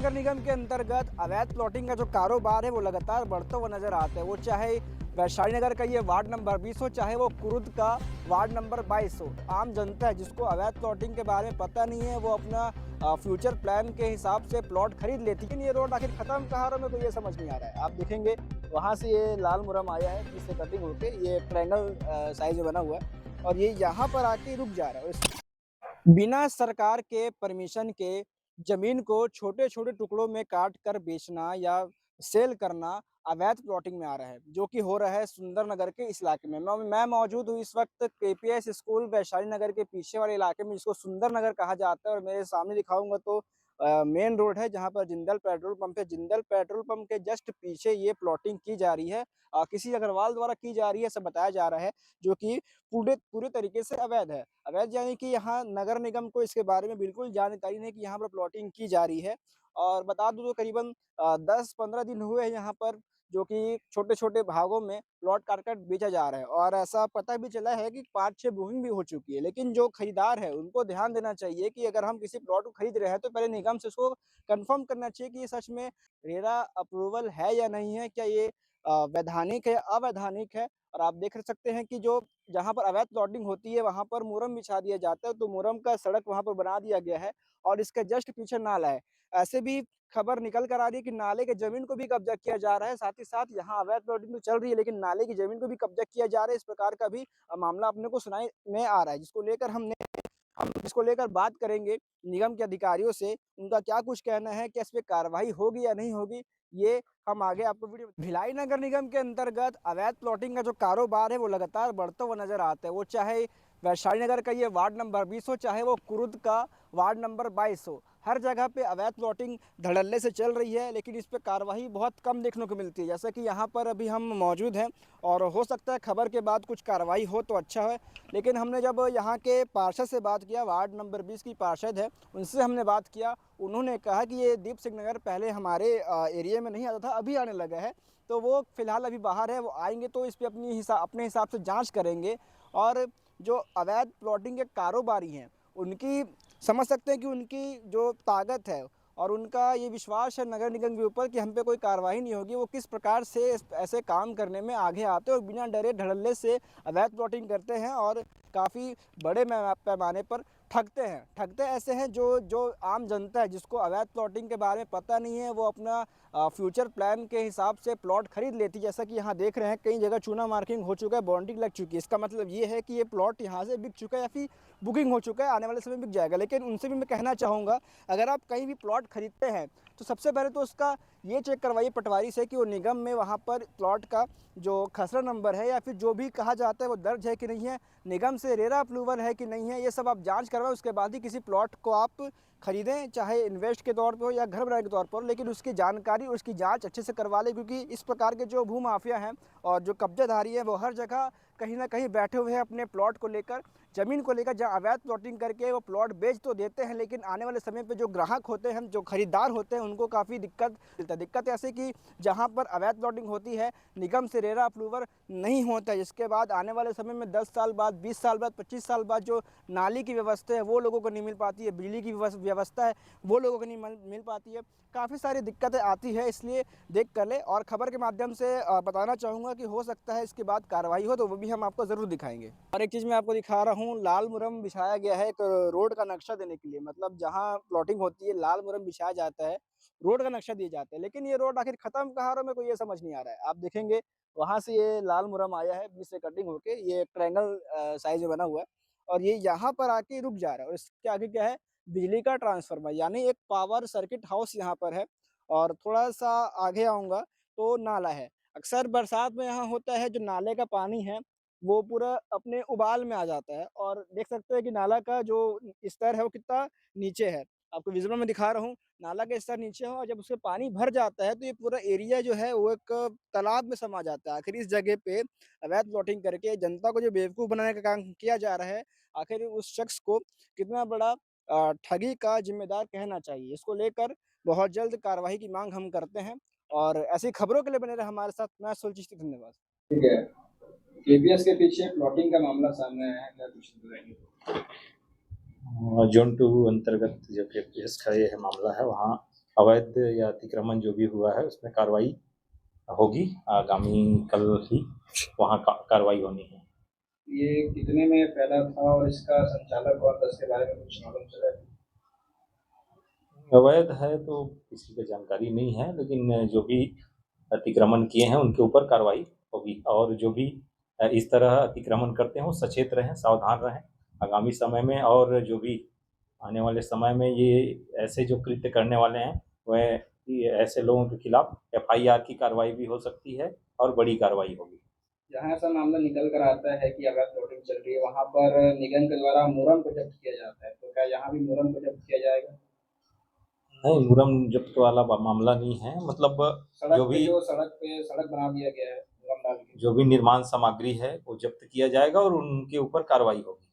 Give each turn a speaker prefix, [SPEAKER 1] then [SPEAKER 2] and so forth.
[SPEAKER 1] नगर निगम के अंतर्गत अवैध प्लॉटिंग का जो कारोबार है वो लगातार बढ़ता हुआ नजर आता है। वो चाहे वैशाली नगर का ये वार्ड नंबर 20 हो, चाहे वो कुरुद का वार्ड नंबर 22 हो। आम जनता है जिसको अवैध प्लॉटिंग के बारे में पता नहीं है, वो अपना फ्यूचर प्लान के हिसाब से प्लॉट खरीद लेती है। लेकिन ये रोड आखिर खत्म कहाँ रहा, मेरे को ये समझ नहीं आ रहा है। आप देखेंगे वहाँ से ये लाल मुरम आया है जिससे कटिंग होके ये ट्रायंगल साइज में बना हुआ है और ये यहाँ पर आके रुक जा रहा है। बिना सरकार के परमिशन के जमीन को छोटे-छोटे टुकड़ों में काट कर बेचना या सेल करना अवैध प्लॉटिंग में आ रहा है, जो कि हो रहा है सुंदरनगर के इस इलाके में। मैं मौजूद हूँ इस वक्त केपीएस स्कूल वैशाली नगर के पीछे वाले इलाके में, जिसको सुंदरनगर कहा जाता है और मेरे सामने दिखाऊँगा तो मेन रोड है जहाँ पर जिंदल पेट्रोल पंप है। जिंदल पेट्रोल पंप के जस्ट पीछे ये प्लॉटिंग की जा रही है। किसी अग्रवाल द्वारा की जा रही है, ऐसा बताया जा रहा है, जो कि पूरे पूरे तरीके से अवैध है। अवैध यानी कि यहाँ नगर निगम को इसके बारे में बिल्कुल जानकारी नहीं कि यहाँ पर प्लॉटिंग की जा रही है। और बता दूँ तो करीबन 10-15 दिन हुए हैं यहाँ पर, जो कि छोटे-छोटे भागों में प्लॉट काट-काट बेचा जा रहा है और ऐसा पता भी चला है कि 5-6 बुकिंग भी हो चुकी है। लेकिन जो खरीदार है उनको ध्यान देना चाहिए कि अगर हम किसी प्लॉट को खरीद रहे हैं तो पहले निगम से उसको कन्फर्म करना चाहिए कि ये सच में रेरा अप्रूवल है या नहीं है, क्या ये वैधानिक है, अवैधानिक है। और आप देख सकते हैं कि जो जहाँ पर अवैध प्लॉटिंग होती है वहाँ पर मुरम बिछा दिया जाता है, तो मुरम का सड़क वहाँ पर बना दिया गया है और इसके जस्ट पीछे नाला है। ऐसे भी खबर निकल कर आ रही है कि नाले की ज़मीन को भी कब्ज़ा किया जा रहा है, साथ ही साथ यहाँ अवैध प्लॉटिंग तो चल रही है लेकिन नाले की ज़मीन को भी कब्ज़ा किया जा रहा है। इस प्रकार का भी मामला अपने को सुनाई में आ रहा है, हम इसको लेकर बात करेंगे निगम के अधिकारियों से, उनका क्या कुछ कहना है, क्या इस पे कार्रवाई होगी या नहीं होगी, ये हम आगे आपको वीडियो भिलाई नगर निगम के अंतर्गत अवैध प्लॉटिंग का जो कारोबार है वो लगातार बढ़ता हुआ नजर आता है। वो चाहे वैशाली नगर का ये वार्ड नंबर 20 हो, चाहे वो कुरुद का वार्ड नंबर 22 हो। हर जगह पे अवैध प्लॉटिंग धड़ल्ले से चल रही है, लेकिन इस पे कार्रवाई बहुत कम देखने को मिलती है। जैसा कि यहाँ पर अभी हम मौजूद हैं और हो सकता है खबर के बाद कुछ कार्रवाई हो तो अच्छा है। लेकिन हमने जब यहाँ के पार्षद से बात किया, वार्ड नंबर 20 की पार्षद है, उनसे हमने बात किया। उन्होंने कहा कि ये दीप सिंह नगर पहले हमारे एरिया में नहीं आता था, अभी आने लगा है। तो वो फ़िलहाल अभी बाहर है, वो आएँगे तो इस पे अपने हिसाब से जाँच करेंगे और जो अवैध प्लॉटिंग के कारोबारी हैं, उनकी समझ सकते हैं कि उनकी जो ताकत है और उनका ये विश्वास है नगर निगम के ऊपर कि हम पे कोई कार्रवाई नहीं होगी, वो किस प्रकार से ऐसे काम करने में आगे आते हैं और बिना डरे धड़ल्ले से अवैध प्लॉटिंग करते हैं और काफ़ी बड़े पैमाने पर ठगते ऐसे हैं जो आम जनता है जिसको अवैध प्लॉटिंग के बारे में पता नहीं है, वो अपना फ्यूचर प्लान के हिसाब से प्लॉट खरीद लेती है। जैसा कि यहाँ देख रहे हैं कई जगह चूना मार्किंग हो चुका है, बाउंड्री लग चुकी है। इसका मतलब ये है कि ये प्लॉट यहाँ से बिक चुका है या फिर बुकिंग हो चुका है, आने वाले समय में बिक जाएगा। लेकिन उनसे भी मैं कहना चाहूँगा, अगर आप कहीं भी प्लॉट खरीदते हैं तो सबसे पहले तो उसका ये चेक करवाइए पटवारी से कि वो निगम में वहाँ पर प्लॉट का जो खसरा नंबर है या फिर जो भी कहा जाता है वो दर्ज है कि नहीं है, निगम से रेरा अप्रूवल है कि नहीं है, ये सब आप जांच करवाएं। उसके बाद ही किसी प्लॉट को आप खरीदें, चाहे इन्वेस्ट के तौर पे हो या घर बनाने के तौर पर हो, लेकिन उसकी जानकारी, उसकी जांच अच्छे से करवा लें। क्योंकि इस प्रकार के जो भू माफिया हैं और जो कब्जाधारी है वो हर जगह कहीं ना कहीं बैठे हुए हैं अपने प्लॉट को लेकर, ज़मीन को लेकर। जहाँ अवैध प्लॉटिंग करके वो प्लॉट बेच तो देते हैं, लेकिन आने वाले समय पे जो ग्राहक होते हैं, जो खरीदार होते हैं, उनको काफ़ी दिक्कत मिलता है। दिक्कत ऐसे कि जहाँ पर अवैध प्लॉटिंग होती है, निगम से रेरा अप्रूवल नहीं होता है, जिसके बाद आने वाले समय में 10 साल बाद, 20 साल बाद, 25 साल बाद जो नाली की व्यवस्था है वो लोगों को नहीं मिल पाती है, बिजली की व्यवस्था है वो लोगों को नहीं मिल पाती है। काफ़ी सारी दिक्कतें आती है, इसलिए देख कर ले। और खबर के माध्यम से बताना चाहूँगा कि हो सकता है इसके बाद कार्रवाई हो, तो वो भी हम आपको ज़रूर दिखाएंगे। और एक चीज़ मैं आपको दिखा रहा हूँ, लाल मुरम बिछाया गया है एक रोड का नक्शा देने के लिए। मतलब जहाँ प्लॉटिंग होती है लाल मुरम बिछाया जाता है, रोड का नक्शा दिया जाता है। लेकिन ये रोड आखिर खत्म कहाँ रहा, मेरे को ये समझ नहीं आ रहा है। आप देखेंगे वहाँ से ये लाल मुरम आया है, बीच से कटिंग होके ये ट्रायंगल साइज में बना हुआ है और ये यहाँ पर आके रुक जा रहा है। और इसके आगे क्या है, बिजली का ट्रांसफार्मर, यानी एक पावर सर्किट हाउस यहाँ पर है। और थोड़ा-सा आगे आऊँगा तो नाला है। अक्सर बरसात में यहाँ होता है, जो नाले का पानी है, वो पूरा अपने उबाल में आ जाता है और देख सकते हैं कि नाला का जो स्तर है वो कितना नीचे है। आपको विज़ुअल में दिखा रहा हूँ, नाला का स्तर नीचे है और जब उसमें पानी भर जाता है तो ये पूरा एरिया जो है वो एक तालाब में समा जाता है। आखिर इस जगह पे अवैध प्लॉटिंग करके जनता को जो बेवकूफ़ बनाने का काम किया जा रहा है, आखिर उस शख्स को कितना बड़ा ठगी का ज़िम्मेदार कहना चाहिए। इसको लेकर बहुत जल्द कार्रवाई की माँग हम करते हैं और ऐसी खबरों के लिए बने रहे हमारे साथ। मैं सुलझी, धन्यवाद।
[SPEAKER 2] ठीक है। केपीएस के पीछे प्लॉटिंग का मामला सामने आया है, क्या कुछ बताएंगे?
[SPEAKER 3] जोन 2 अंतर्गत जो केपीएस का ये मामला है, वहाँ अवैध या अतिक्रमण जो भी हुआ है उसमें कार्रवाई होगी। आगामी कल ही वहाँ कार्रवाई होनी है।
[SPEAKER 2] ये कितने में फैला था और इसका संचालक कौन था, इसके बारे में कुछ मालूम चला है?
[SPEAKER 3] अवैध है तो किसी को जानकारी नहीं है, लेकिन जो भी अतिक्रमण किए हैं उनके ऊपर कार्रवाई होगी। और जो भी इस तरह अतिक्रमण करते हैं वो सचेत रहें, सावधान रहें आगामी समय में। और जो भी आने वाले समय में ये ऐसे जो कृत्य करने वाले हैं वह ऐसे लोगों के खिलाफ FIR की कार्रवाई भी हो सकती है और बड़ी कार्रवाई होगी।
[SPEAKER 2] जहाँ ऐसा मामला निकल कर आता है कि अवैध प्लॉटिंग चल रही है, वहाँ पर निगम के द्वारा मुरम को जब्त किया जाता है, तो क्या यहाँ भी मुरम को जब्त किया जाएगा?
[SPEAKER 3] नहीं, मुरम जब्त वाला मामला नहीं है। मतलब
[SPEAKER 2] सड़क बना दिया गया है मुरम डाल के।
[SPEAKER 3] जो भी निर्माण सामग्री है वो जब्त किया जाएगा और उनके ऊपर कार्रवाई होगी।